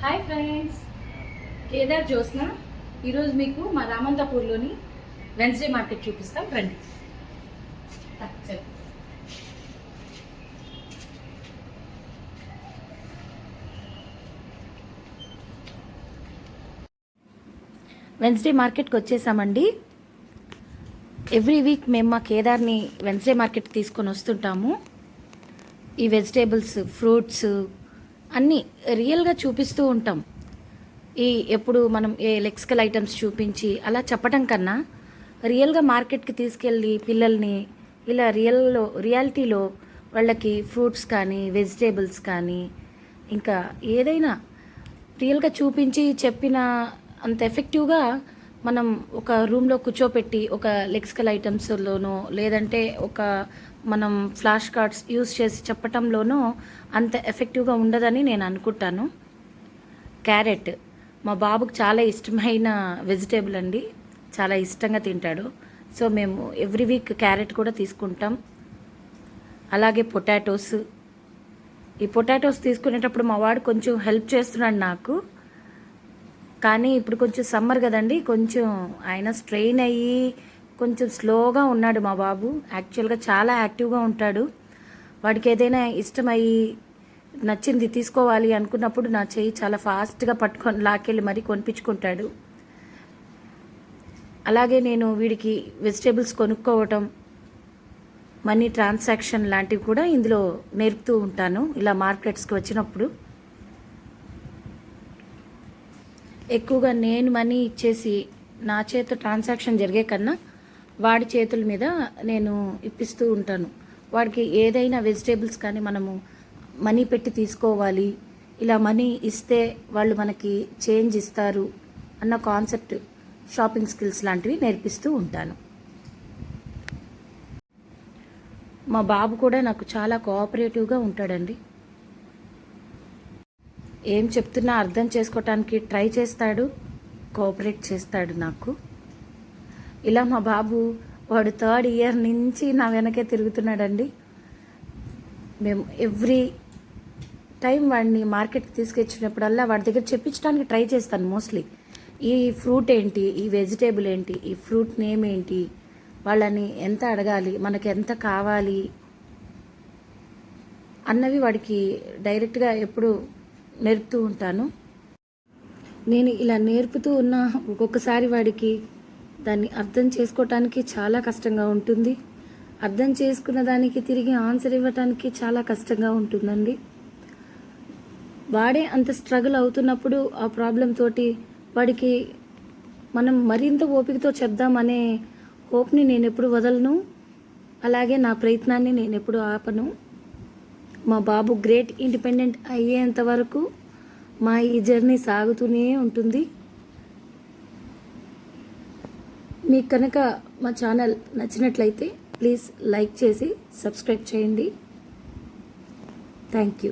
Hi friends, Kedar Jyotsna. ఈరోజు మీకు మా రామంతాపూర్లోని వెన్స్డే మార్కెట్ చూపిస్తాం, రండి. వెన్స్డే మార్కెట్కి వచ్చేసామండి. ఎవ్రీ వీక్ మేము మా కేదార్ని వెన్స్డే మార్కెట్ తీసుకొని వస్తుంటాము. ఈ వెజిటేబుల్స్, ఫ్రూట్స్ అన్నీ రియల్గా చూపిస్తూ ఉంటాం. ఎప్పుడు మనం లెక్సికల్ ఐటమ్స్ చూపించి అలా చెప్పడం కన్నా రియల్గా మార్కెట్కి తీసుకెళ్ళి పిల్లల్ని ఇలా రియాలిటీలో వాళ్ళకి ఫ్రూట్స్ కానీ వెజిటేబుల్స్ కానీ ఇంకా ఏదైనా రియల్గా చూపించి చెప్పిన అంత ఎఫెక్టివ్గా మనం ఒక రూమ్లో కూర్చోపెట్టి ఒక లెక్సికల్ ఐటమ్స్లోనో లేదంటే ఒక మనం ఫ్లాష్ కార్డ్స్ యూస్ చేసి చెప్పటంలోనూ అంత ఎఫెక్టివ్గా ఉండదని నేను అనుకుంటాను. క్యారెట్ మా బాబుకు చాలా ఇష్టమైన వెజిటేబుల్ అండి, చాలా ఇష్టంగా తింటాడు. సో మేము ఎవ్రీ వీక్ క్యారెట్ కూడా తీసుకుంటాం. అలాగే పొటాటోస్. ఈ పొటాటోస్ తీసుకునేటప్పుడు మా వాడు కొంచెం హెల్ప్ చేస్తున్నాడు నాకు. కానీ ఇప్పుడు కొంచెం సమ్మర్ కదండి, కొంచెం ఆయన స్ట్రెయిన్ అయ్యి కొంచెం స్లోగా ఉన్నాడు మా బాబు. యాక్చువల్గా చాలా యాక్టివ్గా ఉంటాడు. వాడికి ఏదైనా ఇష్టమయ్యి నచ్చింది తీసుకోవాలి అనుకున్నప్పుడు నా చెయ్యి చాలా ఫాస్ట్గా పట్టుకొని లాకెళ్ళి మరీ కొనిపించుకుంటాడు. అలాగే నేను వీడికి వెజిటేబుల్స్ కొనుక్కోవటం, మనీ ట్రాన్సాక్షన్ లాంటివి కూడా ఇందులో నేర్పుతూ ఉంటాను. ఇలా మార్కెట్స్కి వచ్చినప్పుడు ఎక్కువగా నేను మనీ ఇచ్చేసి నా చేత ట్రాన్సాక్షన్ జరిగే కన్నా వాడి చేతుల మీద నేను ఇప్పిస్తూ ఉంటాను. వాడికి ఏదైనా వెజిటేబుల్స్ కానీ మనము మనీ పెట్టి తీసుకోవాలి, ఇలా మనీ ఇస్తే వాళ్ళు మనకి చేంజ్ ఇస్తారు అన్న కాన్సెప్ట్, షాపింగ్ స్కిల్స్ లాంటివి నేర్పిస్తూ ఉంటాను. మా బాబు కూడా నాకు చాలా కోఆపరేటివ్గా ఉంటాడండి. ఏం చెప్తున్నా అర్థం చేసుకోవటానికి ట్రై చేస్తాడు, కోఆపరేట్ చేస్తాడు నాకు. ఇలా మా బాబు వాడు 3rd ఇయర్ నుంచి నా వెనకే తిరుగుతున్నాడండి. మేము ఎవ్రీ టైం వాడిని మార్కెట్కి తీసుకొచ్చినప్పుడల్లా వాడి దగ్గర చెప్పించడానికి ట్రై చేస్తాను. మోస్ట్లీ ఈ ఫ్రూట్ ఏంటి, ఈ వెజిటేబుల్ ఏంటి, ఈ ఫ్రూట్ నేమ్ ఏంటి, వాళ్ళని ఎంత అడగాలి, మనకి ఎంత కావాలి అన్నవి వాడికి డైరెక్ట్గా ఎప్పుడు నేర్పుతూ ఉంటాను. నేను ఇలా నేర్పుతూ ఉన్న ఒక్కొక్కసారి వాడికి దాన్ని అర్థం చేసుకోవటానికి చాలా కష్టంగా ఉంటుంది. అర్థం చేసుకున్న దానికి తిరిగి ఆన్సర్ ఇవ్వటానికి చాలా కష్టంగా ఉంటుందండి. వాడే అంత స్ట్రగుల్ అవుతున్నప్పుడు ఆ ప్రాబ్లం తోటి వాడికి మనం మరింత ఓపికతో చెప్దామనే హోప్ని నేను ఎప్పుడు వదలను. అలాగే నా ప్రయత్నాన్ని నేను ఎప్పుడు ఆపను. మా బాబు గ్రేట్ ఇండిపెండెంట్ అయ్యేంత వరకు మా ఈ జర్నీ సాగుతూనే ఉంటుంది. మీకు కనుక మా ఛానల్ నచ్చినట్లయితే ప్లీజ్ లైక్ చేసి సబ్స్క్రైబ్ చేయండి. Thank you.